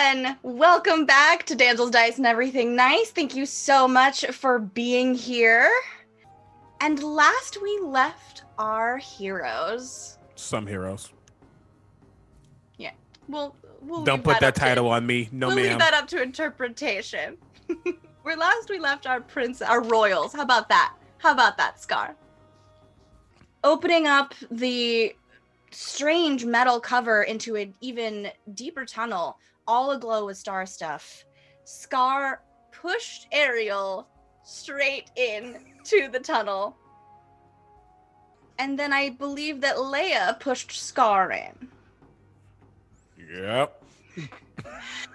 everyone! Welcome back to Damsels, Dice, and Everything Nice. Thank you so much for being here. And last we left our heroes. Some heroes. Yeah, we'll Don't put that title on me. No, we'll ma'am. leave that up to interpretation. Where last we left our royals. How about that? How about that, Scar? Opening up the strange metal cover into an even deeper tunnel, all aglow with star stuff. Scar pushed Ariel straight in to the tunnel. And then I believe that Leia pushed Scar in. Yep.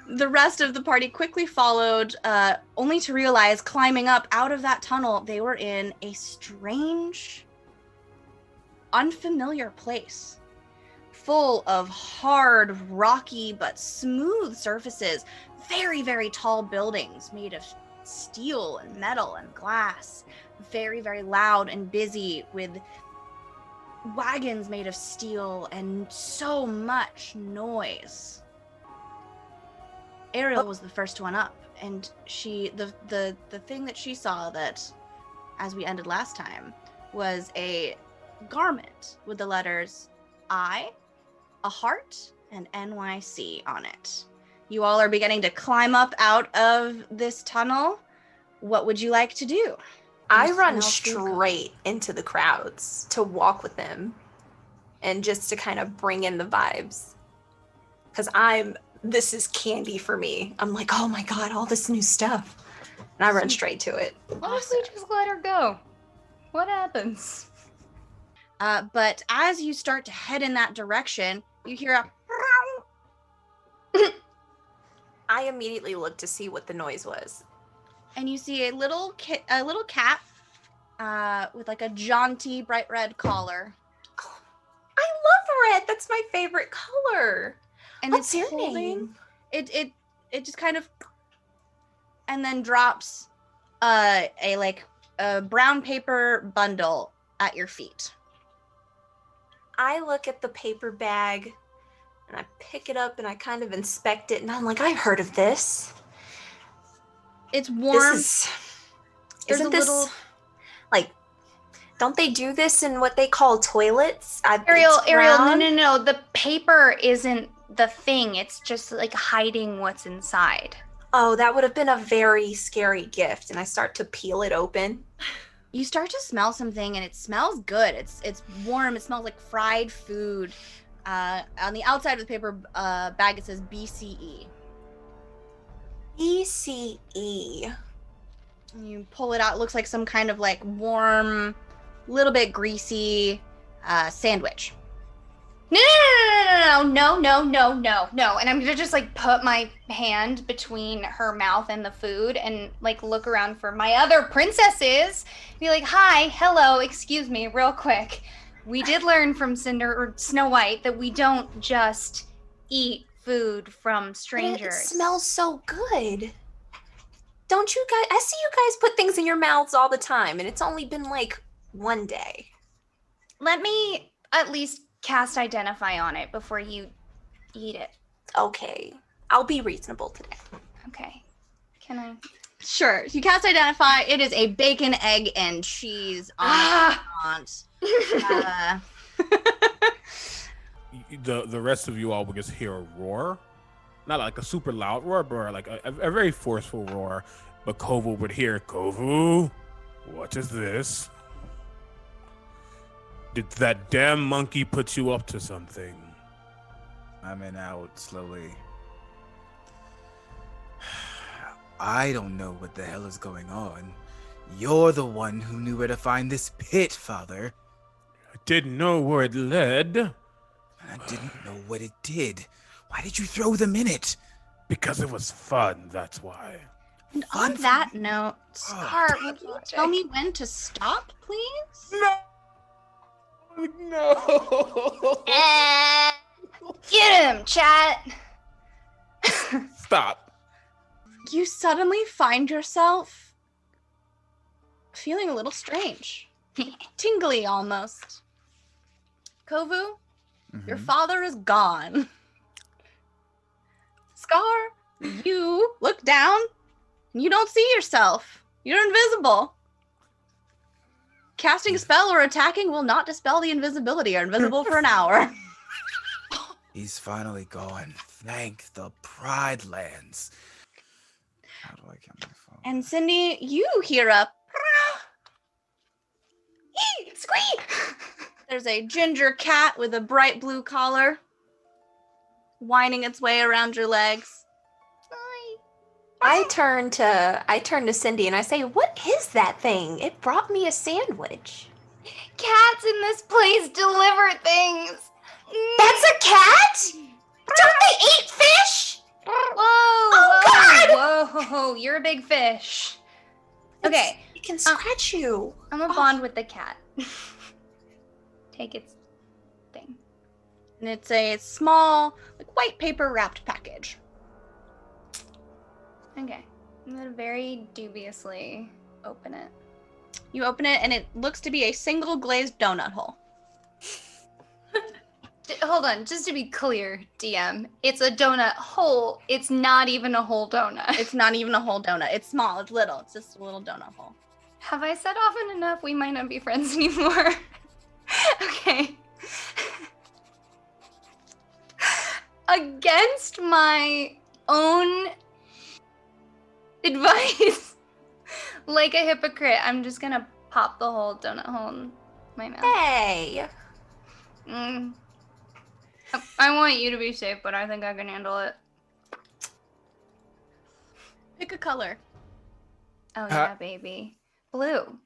The rest of the party quickly followed, only to realize climbing up out of that tunnel, they were in a strange, unfamiliar place. Full of hard, rocky, but smooth surfaces. Very, very tall buildings made of steel and metal and glass. Very, very loud and busy with wagons made of steel and so much noise. Ariel was the first one up, and the thing that she saw that, as we ended last time, was a garment with the letters I, a heart, and NYC on it. You all are beginning to climb up out of this tunnel. What would you like to do? I run straight into the crowds to walk with them and just to kind of bring in the vibes. Because this is candy for me. I'm like, oh my God, all this new stuff. And I run straight to it. Honestly, just let her go. What happens? But as you start to head in that direction, you hear a I immediately looked to see what the noise was. and you see a little cat with like a jaunty bright red collar. I love red. That's my favorite color. And What's it's your name? It just kind of and then drops a brown paper bundle at your feet. I look at the paper bag and I pick it up and I kind of inspect it and I'm like, I've heard of this. It's warm. Isn't this like, don't they do this in what they call toilets? Ariel, no. The paper isn't the thing. It's just like hiding what's inside. Oh, that would have been a very scary gift. And I start to peel it open. You start to smell something, and it smells good. It's warm. It smells like fried food. On the outside of the paper bag, it says BCE. BCE. You pull it out. It looks like some kind of like warm, little bit greasy sandwich. No. And I'm gonna just like put my hand between her mouth and the food and like look around for my other princesses. Be like, hi, hello, excuse me, real quick. We did learn from Snow White that we don't just eat food from strangers. It smells so good. Don't you guys? I see you guys put things in your mouths all the time, and it's only been like one day. Let me at least cast Identify on it before you eat it. Okay. I'll be reasonable today. Okay. Can I? Sure. You cast Identify. It is a bacon, egg, and cheese on The rest of you all will just hear a roar. Not like a super loud roar, but like a very forceful roar. But Kovu would hear, Kovu, what is this? Did that damn monkey put you up to something? I'm in out slowly. I don't know what the hell is going on. You're the one who knew where to find this pit, Father. I didn't know where it led. I didn't know what it did. Why did you throw them in it? Because it was fun, that's why. And on that note, Scar, would you tell me when to stop, please? No! Get him, chat! Stop. You suddenly find yourself feeling a little strange. Tingly almost. Kovu, your father is gone. Scar, You look down, and you don't see yourself. You're invisible. Casting a spell or attacking will not dispel the invisibility. You're invisible for an hour. He's finally gone. Thank the Pride Lands. How do I get my phone? And Cindy, you hear a Squeak! there's a ginger cat with a bright blue collar whining its way around your legs. I turn to Cindy and I say, "What is that thing? It brought me a sandwich." Cats in this place deliver things. That's a cat? Don't they eat fish? Whoa, you're a big fish. Okay, It can scratch you. I'm gonna bond with the cat. Take its thing. And it's a small, like, white paper wrapped package. Okay, I'm gonna very dubiously open it. You open it, and it looks to be a single glazed donut hole. Hold on, just to be clear, DM, it's a donut hole. It's not even a whole donut. It's not even a whole donut. It's small. It's little. It's just a little donut hole. Have I said often enough we might not be friends anymore? Okay. Against my own advice, like a hypocrite, I'm just gonna pop the whole donut hole in my mouth. Hey. I want you to be safe, but I think I can handle it. Pick a color. Oh yeah, baby. Blue.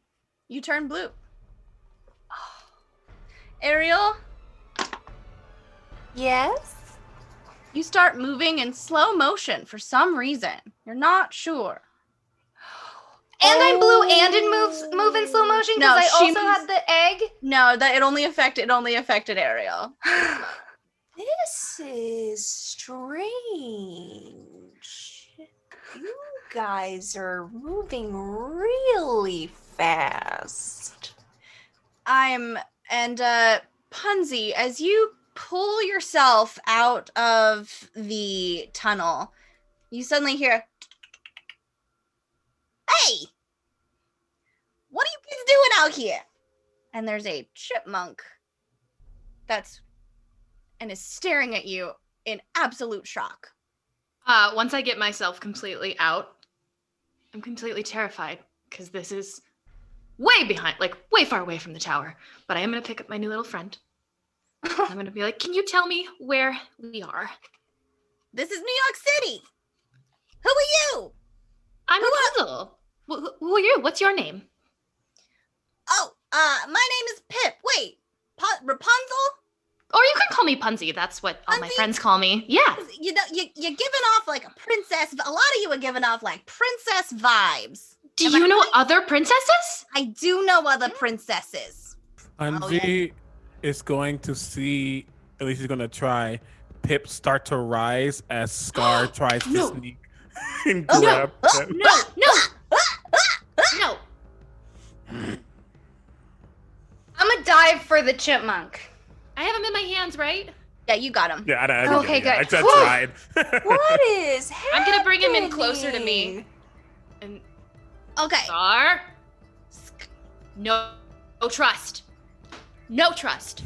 You turn blue. Ariel, Yes? you start moving in slow motion for some reason. You're not sure. And I'm blue and it move in slow motion No, because I she also moves- had the egg. No, that it only affected Ariel. This is strange. You guys are moving really fast. Punzi, as you pull yourself out of the tunnel, you suddenly hear, "Hey! What are you kids doing out here?" And there's a chipmunk and is staring at you in absolute shock. Once I get myself completely out, I'm completely terrified because this is way behind, like way far away from the tower. But I am gonna pick up my new little friend. I'm gonna be like, "Can you tell me where we are?" This is New York City. Who are you? I'm Rapunzel. Who are you? What's your name? Oh, my name is Pip. Wait, Rapunzel? Or you can call me Punzi. That's what all my Punzi? friends call me. Yeah. You know, you're giving off like a princess. A lot of you are giving off like princess vibes. Do Am I you know right? other princesses? I do know other princesses. Anzi is going to see, at least he's going to try, Pip start to rise as Scar tries to No. sneak and Oh, grab no. him. No. I'm gonna dive for the chipmunk. I have him in my hands, right? Yeah, you got him. Yeah, Okay, good. I just Whew. tried. What is happening? I'm gonna bring him in closer to me. And Okay. Scar. No trust. No trust.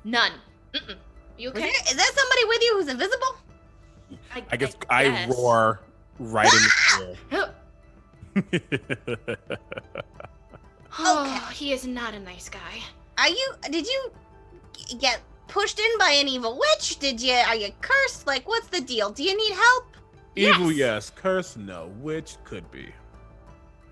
None. Mm-mm. You okay? Is there somebody with you who's invisible? I guess I roar right in the ear. Oh, he is not a nice guy. Did you get pushed in by an evil witch? Are you cursed? Like, what's the deal? Do you need help? Evil, yes. Curse, no. Which could be.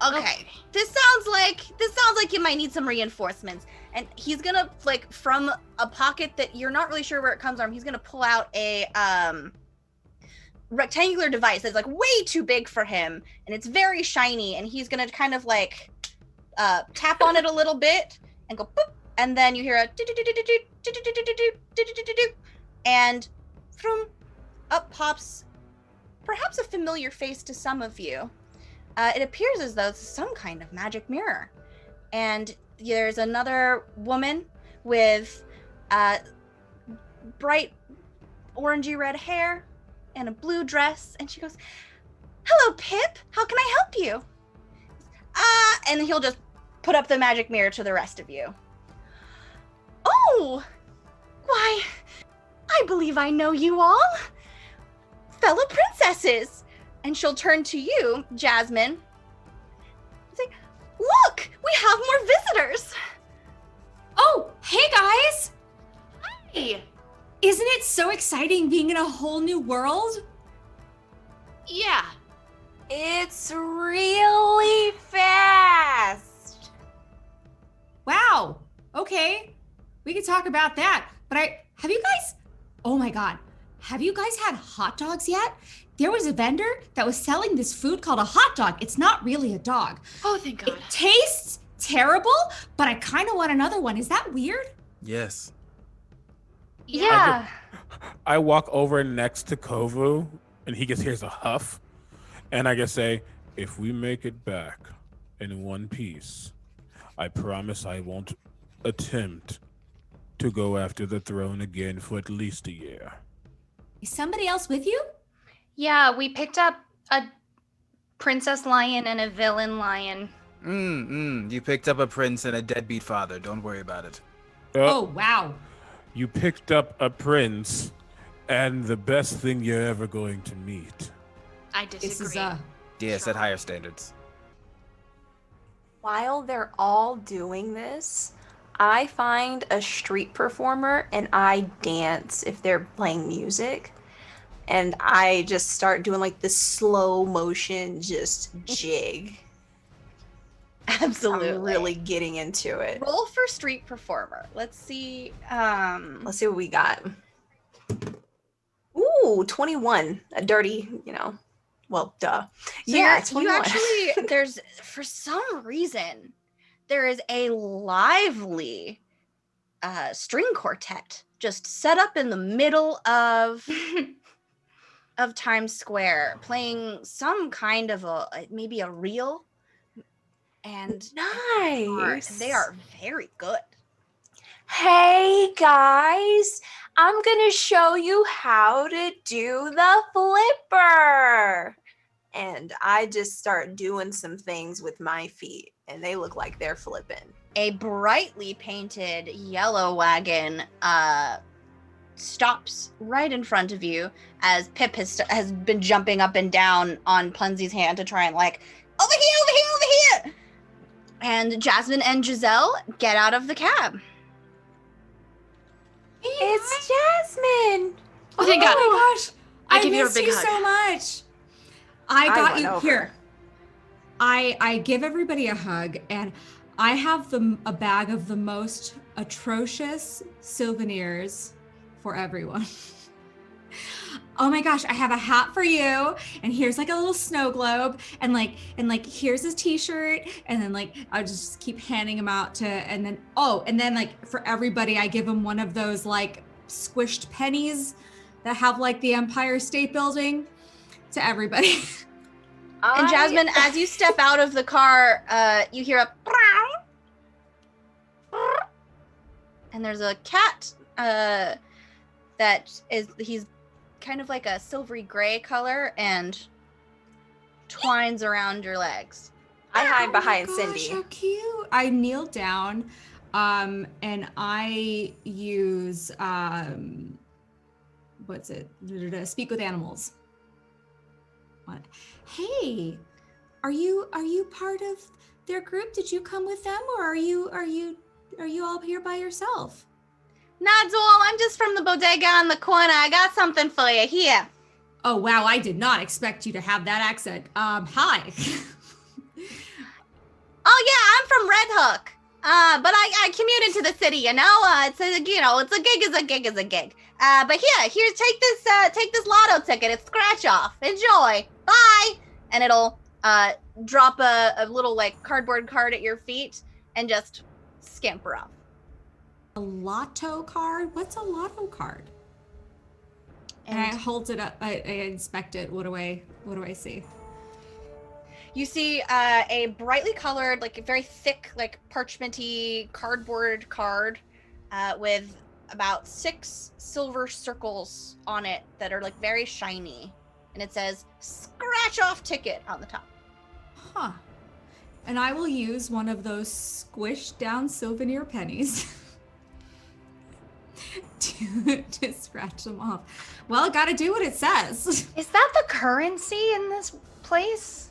Okay. This sounds like you might need some reinforcements. And he's gonna, like, from a pocket that you're not really sure where it comes from, he's gonna pull out a rectangular device that's like way too big for him, and it's very shiny, and he's gonna kind of like tap on it a little bit and go boop, and then you hear a and from up pops perhaps a familiar face to some of you. It appears as though it's some kind of magic mirror, and there's another woman with bright orangey red hair, in a blue dress, and she goes, "Hello, Pip. How can I help you?" And he'll just put up the magic mirror to the rest of you. "Oh, why, I believe I know you all. Fellow princesses." And she'll turn to you, Jasmine, and say, "Look, we have more visitors." Oh, hey guys! Hey. Isn't it so exciting being in a whole new world? Yeah. It's really fast. Wow. Okay. We could talk about that. But have you guys, oh my God, have you guys had hot dogs yet? There was a vendor that was selling this food called a hot dog. It's not really a dog. Oh, thank God. It tastes terrible, but I kind of want another one. Is that weird? Yes. Yeah. I walk over next to Kovu, and he just hears a huff, and I just say, "If we make it back in one piece, I promise I won't attempt to go after the throne again for at least a year." Is somebody else with you? Yeah, we picked up a princess lion and a villain lion. You picked up a prince and a deadbeat father. Don't worry about it. Oh, wow. You picked up a prince and the best thing you're ever going to meet. I disagree. This is Yeah, set higher standards. While they're all doing this, I find a street performer and I dance if they're playing music. And I just start doing like this slow motion, just jig. Absolutely. I'm really getting into it. Roll for street performer. Let's see. Let's see what we got. Ooh, 21. A dirty, well, duh. So Yeah, you 21. actually, there's, for some reason, there is a lively string quartet just set up in the middle of Times Square, playing some kind of maybe a reel. And Nice. they are very good. Hey guys, I'm gonna show you how to do the flipper. And I just start doing some things with my feet, and they look like they're flipping. A brightly painted yellow wagon stops right in front of you as Pip has been jumping up and down on Punsy's hand to try and over here, over here, over here. And Jasmine and Giselle get out of the cab. It's Jasmine. Oh, thank God. Oh my gosh. I give you a missed big you hug. so much. I got went you over. here. I give everybody a hug, and I have a bag of the most atrocious souvenirs for everyone. Oh my gosh, I have a hat for you, and here's like a little snow globe, and here's his t-shirt, and then I'll just keep handing them out and then for everybody I give them one of those squished pennies that have the Empire State Building to everybody. And Jasmine, as you step out of the car, you hear a and there's a cat he's kind of like a silvery gray color and twines around your legs. I hide behind Gosh, Cindy. how cute. I kneel down and I use speak with animals. What? Hey, are you part of their group? Did you come with them, or are you all here by yourself? Not all. I'm just from the bodega on the corner. I got something for you here. Oh wow, I did not expect you to have that accent. Hi. Oh yeah, I'm from Red Hook. But I commute into the city. It's a gig is a gig is a gig. But here, take this lotto ticket. It's scratch off. Enjoy. Bye. And it'll drop a little cardboard card at your feet and just scamper off. A lotto card? What's a lotto card? And I hold it up. I inspect it. What do I see? You see a brightly colored, very thick, parchmenty cardboard card with about 6 silver circles on it that are like very shiny. And it says scratch off ticket on the top. Huh. And I will use one of those squished down souvenir pennies to scratch them off. Well, gotta do what it says. Is that the currency in this place?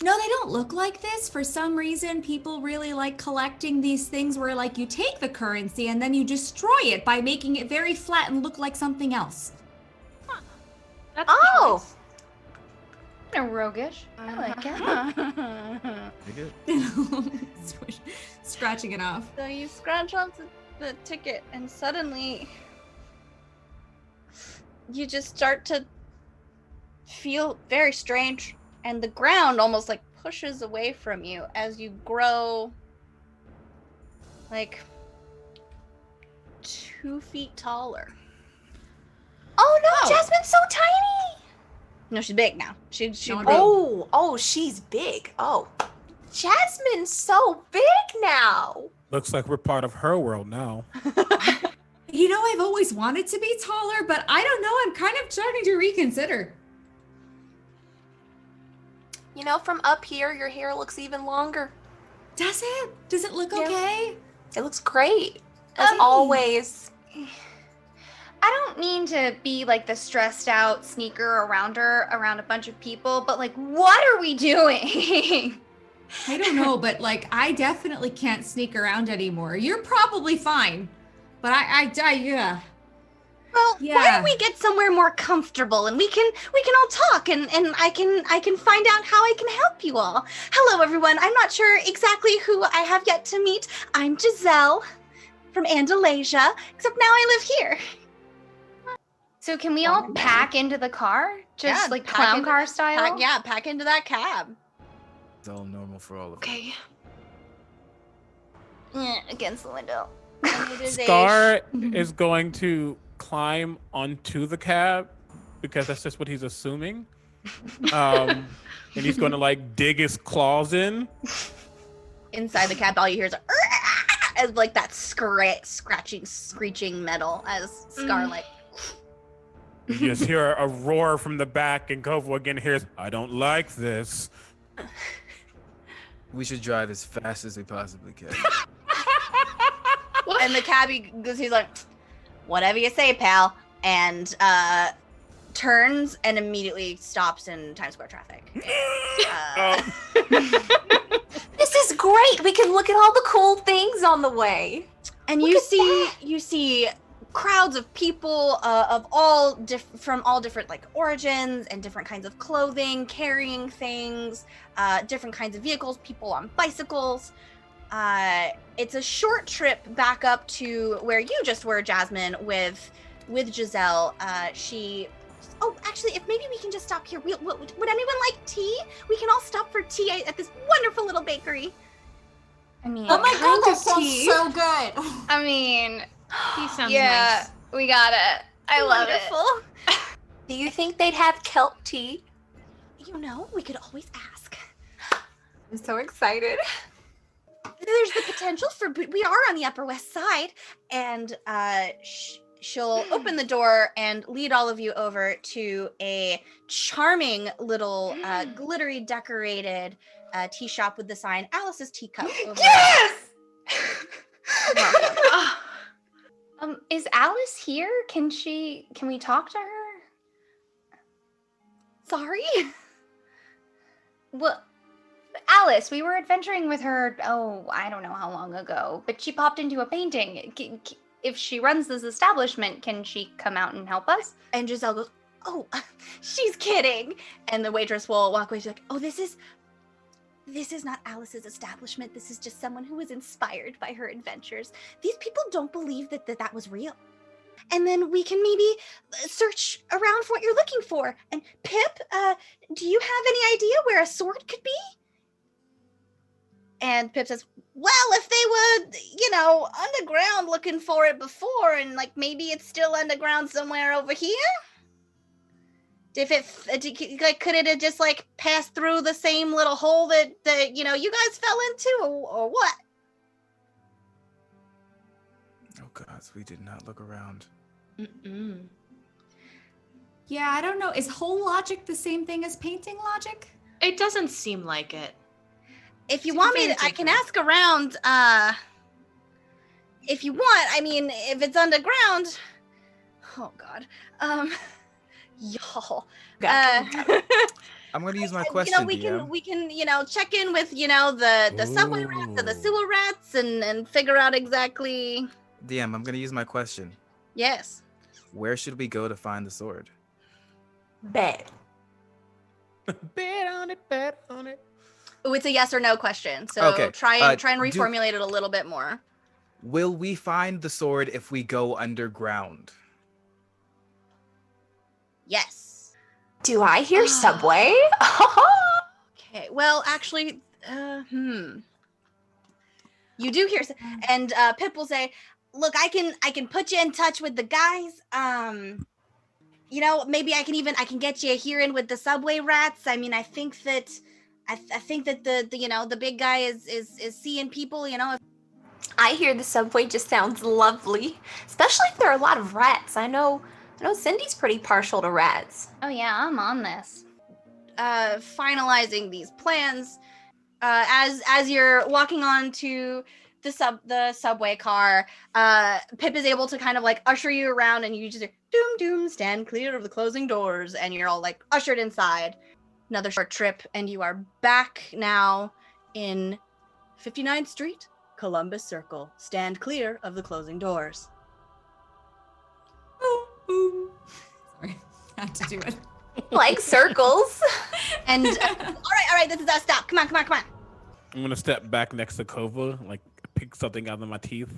No, they don't look like this. For some reason, people really like collecting these things where like you take the currency and then you destroy it by making it very flat and look like something else. That's the choice. No, roguish. I like it. Scratching it off. So you scratch off the ticket, and suddenly you just start to feel very strange, and the ground almost like pushes away from you as you grow like 2 feet taller. Oh no, Jasmine's so tiny. No, she's big now. She's big. Oh, she's big. Oh, Jasmine's so big now. Looks like we're part of her world now. You know, I've always wanted to be taller, but I don't know. I'm kind of starting to reconsider. You know, from up here, your hair looks even longer. Does it? Does it look Yeah. okay? It looks great, as always. I don't mean to be like the stressed out sneaker around a bunch of people, but like, what are we doing? I don't know, but like, I definitely can't sneak around anymore. You're probably fine, but yeah. Well, why Yeah. don't we get somewhere more comfortable and we can all talk and I can find out how I can help you all. Hello everyone. I'm not sure exactly who I have yet to meet. I'm Giselle from Andalasia, except now I live here. So can we all pack into the car? Just Yeah, like pack clown into- car style? Pack into that cab. It's all normal for all of us. Okay. Against the window. And it is Scar is going to climb onto the cab because that's just what he's assuming. And he's going to like dig his claws in. Inside the cab, all you hear is as like that scratching, screeching metal as Scar like. You just hear a roar from the back, and Kovu again hears, "I don't like this." We should drive as fast as we possibly can. And the cabbie, he's like, whatever you say, pal. And turns and immediately stops in Times Square traffic. This is great. We can look at all the cool things on the way. And Look you at see crowds of people of all from all different like origins and different kinds of clothing, carrying things, different kinds of vehicles, people on bicycles. It's a short trip back up to where you just were, Jasmine, with Giselle. Oh, actually, if maybe we can just stop here. Would anyone like tea? We can all stop for tea at this wonderful little bakery. I mean, Oh my god, that sounds tea? so good. I mean, He sounds yeah, nice. we got it. I love it. Wonderful. Do you think they'd have kelp tea? You know, we could always ask. I'm so excited. There's the potential for, we are on the Upper West Side, and she'll open the door and lead all of you over to a charming little glittery decorated tea shop with the sign Alice's Teacup. Over Yes! Welcome. Is Alice here? Can we talk to her? Sorry? Well, Alice, we were adventuring with her, I don't know how long ago, but she popped into a painting. If she runs this establishment, can she come out and help us? And Giselle goes, oh, she's kidding. And the waitress will walk away. She's like, oh, this is not Alice's establishment. This is just someone who was inspired by her adventures. These people don't believe that was real. And then we can maybe search around for what you're looking for. And Pip, do you have any idea where a sword could be? And Pip says, well, if they were, underground looking for it before, and like maybe it's still underground somewhere over here. If it could it have just like passed through the same little hole that you guys fell into, or what? Oh gods, we did not look around. Mm-mm. Yeah, I don't know. Is hole logic the same thing as painting logic? It doesn't seem like it. If you Seems want me very to, I can different. ask around. If you want, I mean, if it's underground. Oh God, y'all. Gotcha. I'm gonna use my You question, know, we DM. can, check in with, the subway rats or the Ooh. sewer rats and figure out exactly. DM, I'm gonna use my question. Yes. Where should we go to find the sword? Bet. Bet on it, bet on it. Oh, it's a yes or no question. So Okay, try and do- reformulate it a little bit more. Will we find the sword if we go underground? Yes. Do I hear subway? Okay. Well, actually, you do hear, and Pip will say, "Look, I can put you in touch with the guys. Maybe I can get you here in with the subway rats. I mean, I think that the big guy is seeing people. I hear the subway just sounds lovely, especially if there are a lot of rats. I know Cindy's pretty partial to rats. Oh yeah, I'm on this. Finalizing these plans, as you're walking on to the subway car, Pip is able to kind of like usher you around, and you just hear, doom doom, stand clear of the closing doors, and you're all like ushered inside. Another short trip, and you are back now in 59th Street, Columbus Circle. Stand clear of the closing doors. Boom, boom. Sorry, I had to do it. Like circles. And all right, this is us. Stop. Come on. I'm gonna step back next to Kova, like pick something out of my teeth.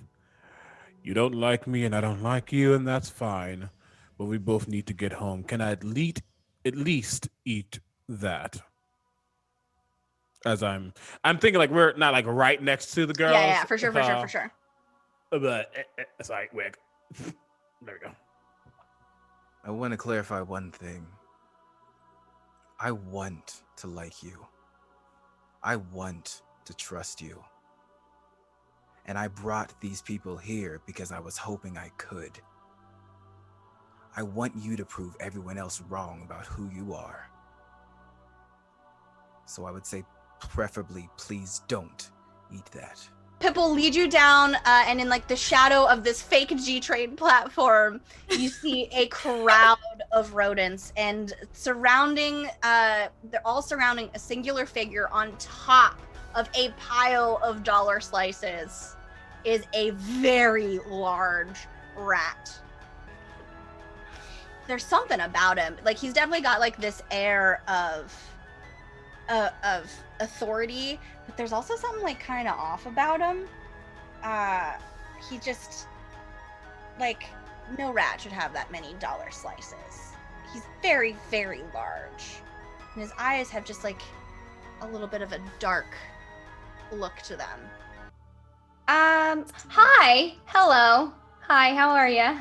You don't like me, and I don't like you, and that's fine. But we both need to get home. Can I at least eat that? As I'm thinking like we're not like right next to the girls. Yeah, for sure. But sorry, wig. There we go. I want to clarify one thing. I want to like you. I want to trust you. And I brought these people here because I was hoping I could. I want you to prove everyone else wrong about who you are. So I would say preferably please don't eat that. Pip will lead you down, and in like the shadow of this fake G-Train platform, you see a crowd of rodents, and they're all surrounding a singular figure on top of a pile of dollar slices is a very large rat. There's something about him. Like, he's definitely got like this air of authority, but there's also something like kind of off about him. He just, like, no rat should have that many dollar slices. He's very, very large, and his eyes have just like a little bit of a dark look to them. Hi. Hello. Hi, how are ya?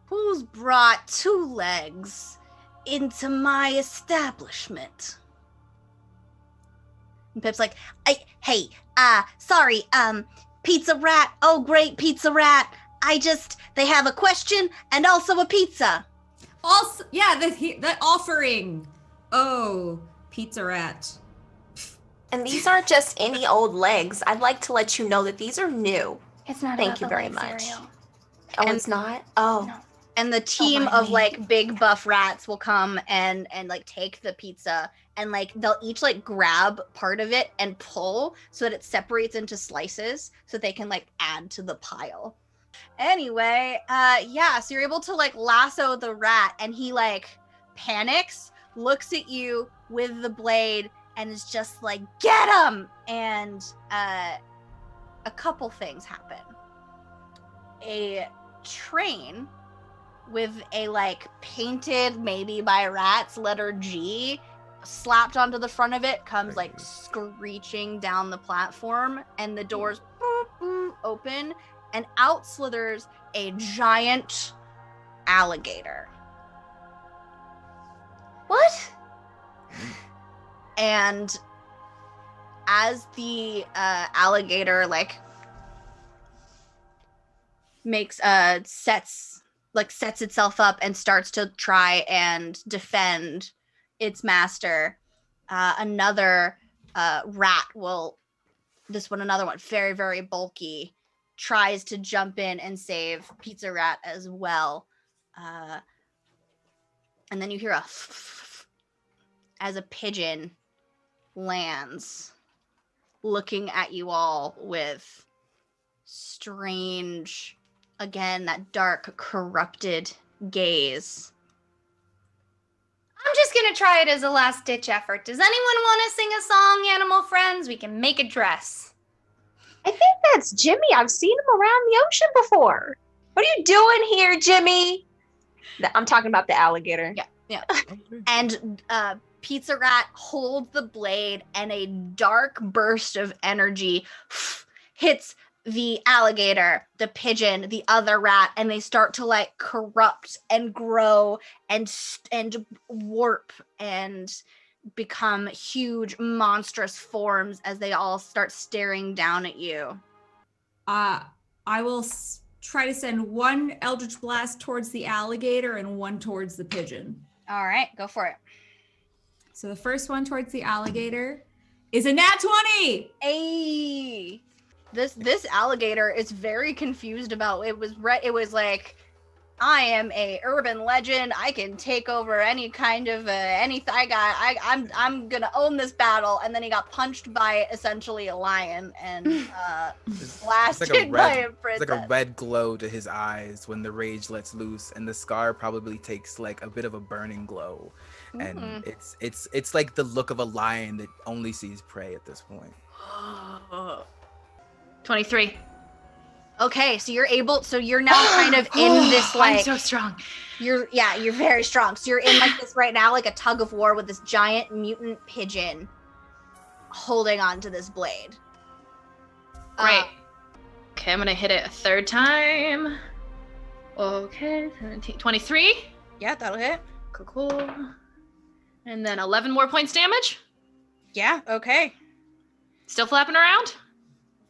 Who's brought two legs into my establishment? And Pip's like, sorry, Pizza Rat. Oh, great, Pizza Rat. They have a question and also a pizza. Also, yeah, the offering. Oh, Pizza Rat. And these aren't just any old legs. I'd like to let you know that these are new. It's not Thank about you the very leg much. cereal. Oh, And- it's not? Oh. No. And the team mind of me. like big buff rats will come and like take the pizza, and like they'll each like grab part of it and pull so that it separates into slices so they can like add to the pile. Anyway, so you're able to like lasso the rat, and he like panics, looks at you with the blade, and is just like, get him! And a couple things happen. A train with a like painted, maybe by rats, letter G slapped onto the front of it comes like screeching down the platform, and the doors boop, boop, open, and out slithers a giant alligator. What? And as the alligator like sets itself up and starts to try and defend its master. Another rat another one, very, very bulky, tries to jump in and save Pizza Rat as well. And then you hear a as a pigeon lands, looking at you all with strange, again, that dark, corrupted gaze. I'm just gonna try it as a last ditch effort. Does anyone want to sing a song, animal friends? We can make a dress. I think that's Jimmy. I've seen him around the ocean before. What are you doing here, Jimmy? I'm talking about the alligator. Yeah. And Pizza Rat holds the blade, and a dark burst of energy hits the alligator, the pigeon, the other rat, and they start to like corrupt and grow and warp and become huge, monstrous forms as they all start staring down at you. I will try to send one Eldritch Blast towards the alligator and one towards the pigeon. All right, go for it. So the first one towards the alligator is a nat 20. Hey, this alligator is very confused about it. It was like, I am a urban legend. I can take over any kind of anything. I'm gonna own this battle. And then he got punched by essentially a lion and blasted by a princess. It's like a red glow to his eyes when the rage lets loose, and the scar probably takes like a bit of a burning glow. And it's like the look of a lion that only sees prey at this point. 23. Okay, so you're now kind of in this like, I'm so strong. You're very strong. So you're in like this right now, like a tug of war with this giant mutant pigeon holding on to this blade. Great. Okay, I'm gonna hit it a third time. Okay, 17, 23. Yeah, that'll hit. Cool. And then 11 more points damage. Yeah, okay. Still flapping around?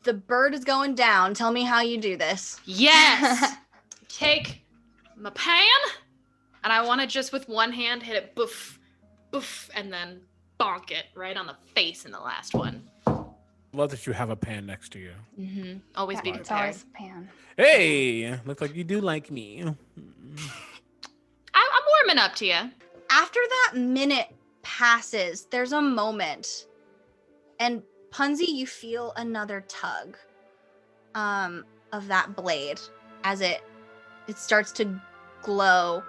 The bird is going down. Tell me how you do this. Yes. Take my pan, and I want to just with one hand hit it, boof, boof, and then bonk it right on the face in the last one. Love that you have a pan next to you. Mm-hmm. Always be It's prepared. always a pan. Hey, looks like you do like me. I'm warming up to you. After that minute passes, there's a moment, and Punzi, you feel another tug of that blade as it starts to glow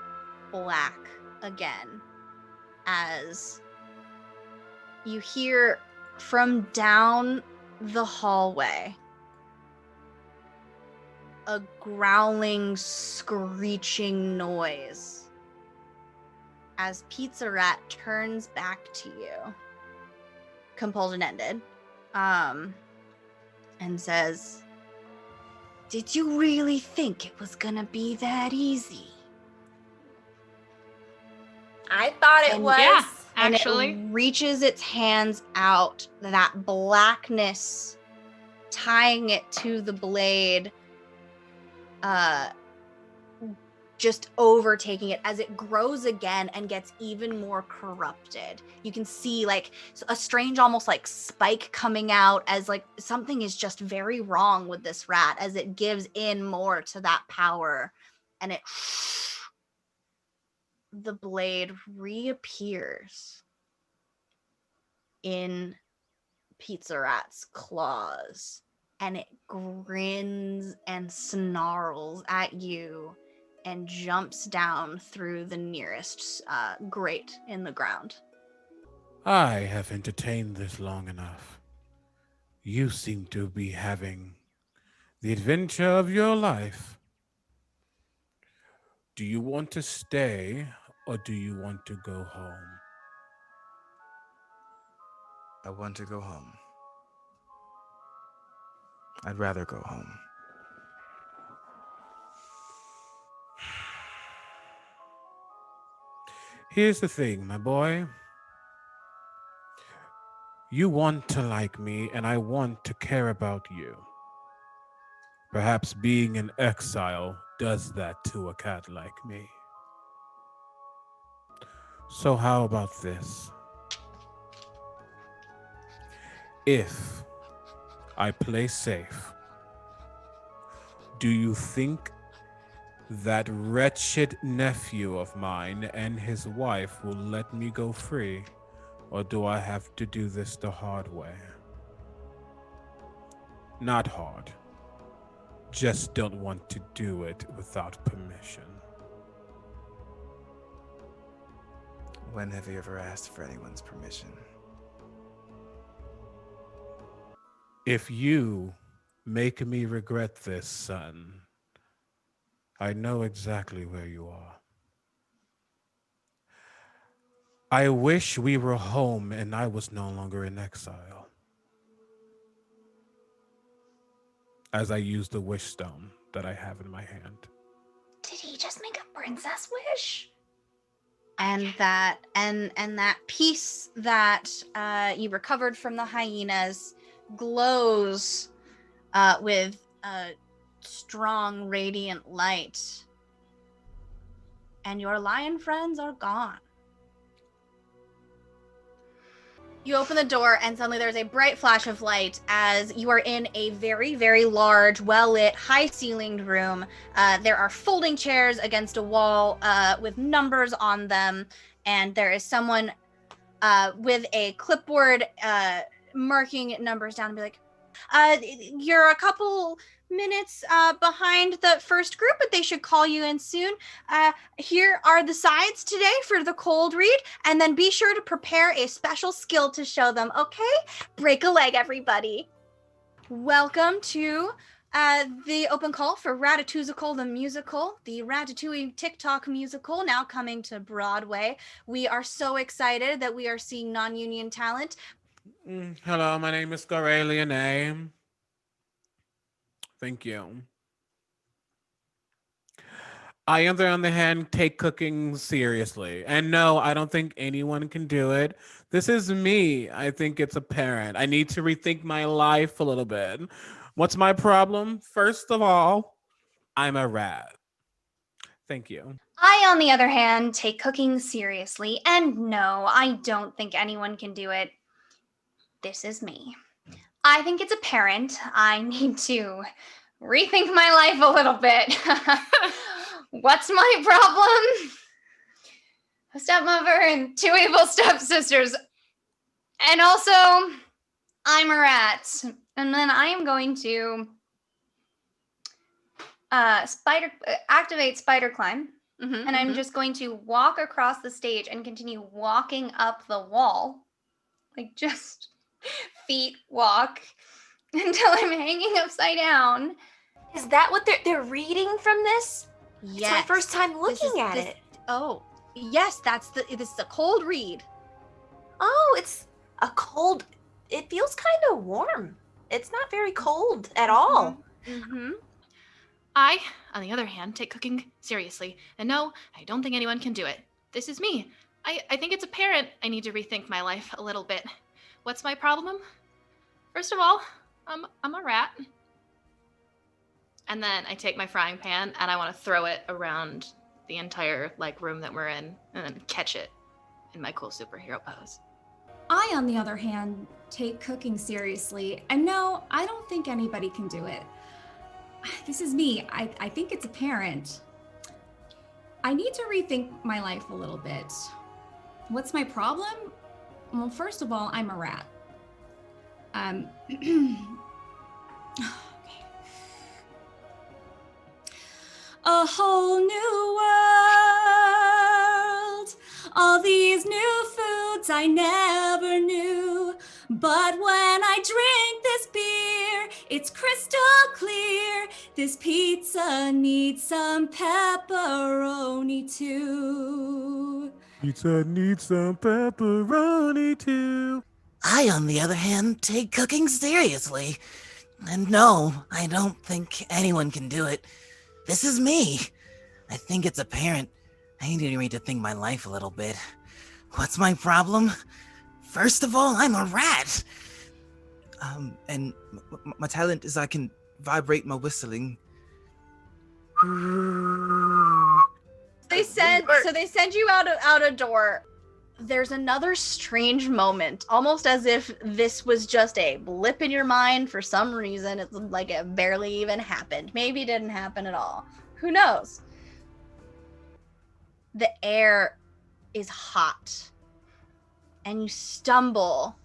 black again, as you hear from down the hallway a growling, screeching noise as Pizza Rat turns back to you, compulsion ended, and says, "Did you really think it was gonna be that easy?" I thought it was. Yeah, And actually. it reaches its hands out, that blackness tying it to the blade, just overtaking it as it grows again and gets even more corrupted. You can see like a strange, almost like spike coming out, as like something is just very wrong with this rat as it gives in more to that power, and the blade reappears in Pizza Rat's claws, and it grins and snarls at you and jumps down through the nearest grate in the ground. I have entertained this long enough. You seem to be having the adventure of your life. Do you want to stay or do you want to go home? I want to go home. I'd rather go home. Here's the thing, my boy. You want to like me, and I want to care about you. Perhaps being in exile does that to a cat like me. So how about this? If I play safe, do you think that wretched nephew of mine and his wife will let me go free? Or do I have to do this the hard way? Not hard. Just don't want to do it without permission. When have you ever asked for anyone's permission? If you make me regret this, son, I know exactly where you are. I wish we were home and I was no longer in exile. As I use the wish stone that I have in my hand. Did he just make a princess wish? And that piece that you recovered from the hyenas glows with a strong radiant light, and your lion friends are gone. You open the door and suddenly there's a bright flash of light as you are in a very, very large, well-lit, high-ceilinged room. There are folding chairs against a wall with numbers on them, and there is someone with a clipboard marking numbers down and be like, you're a couple minutes behind the first group, but they should call you in soon. Here are the sides today for the cold read, and then be sure to prepare a special skill to show them, okay? Break a leg, everybody. Welcome to the open call for Ratatouille the musical, the Ratatouille TikTok musical, now coming to Broadway. We are so excited that we are seeing non-union talent. Hello, my name is Corellia Name. Thank you. I, on the other hand, take cooking seriously. And no, I don't think anyone can do it. This is me. I think it's apparent. I need to rethink my life a little bit. What's my problem? First of all, I'm a rat. Thank you. I, on the other hand, take cooking seriously, and no, I don't think anyone can do it. This is me. I think it's apparent I need to rethink my life a little bit. What's my problem? A stepmother and 2 evil stepsisters. And also, I'm a rat. And then I am going to activate spider climb. And I'm just going to walk across the stage and continue walking up the wall. Like just feet walk until I'm hanging upside down. Is that what they're reading from this? Yes. It's my first time looking at it. Oh, yes, this is a cold read. Oh, it's a cold. It feels kind of warm. It's not very cold at all. I, on the other hand, take cooking seriously. And no, I don't think anyone can do it. This is me. I think it's apparent I need to rethink my life a little bit. What's my problem? First of all, I'm a rat. And then I take my frying pan and I want to throw it around the entire room that we're in and then catch it in my cool superhero pose. I, on the other hand, take cooking seriously. And no, I don't think anybody can do it. This is me. I think it's apparent. I need to rethink my life a little bit. What's my problem? Well, first of all, I'm a rat. A whole new world. All these new foods I never knew. But when I drink this beer, it's crystal clear. This pizza needs some pepperoni too. Pizza needs some pepperoni too. I, on the other hand, take cooking seriously. And no, I don't think anyone can do it. This is me. I think it's apparent I need to rethink my life a little bit. What's my problem? First of all, I'm a rat. And my talent is I can vibrate my whistling. They send you out a door. There's another strange moment, almost as if this was just a blip in your mind for some reason. It's like it barely even happened. Maybe it didn't happen at all. Who knows? The air is hot, and you stumble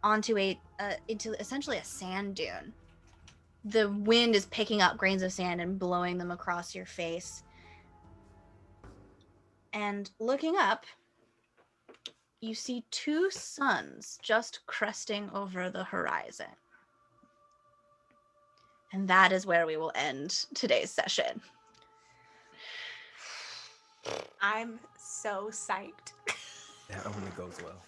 onto into essentially a sand dune. The wind is picking up grains of sand and blowing them across your face. And looking up, you see two suns just cresting over the horizon. And that is where we will end today's session. I'm so psyched. That only goes well.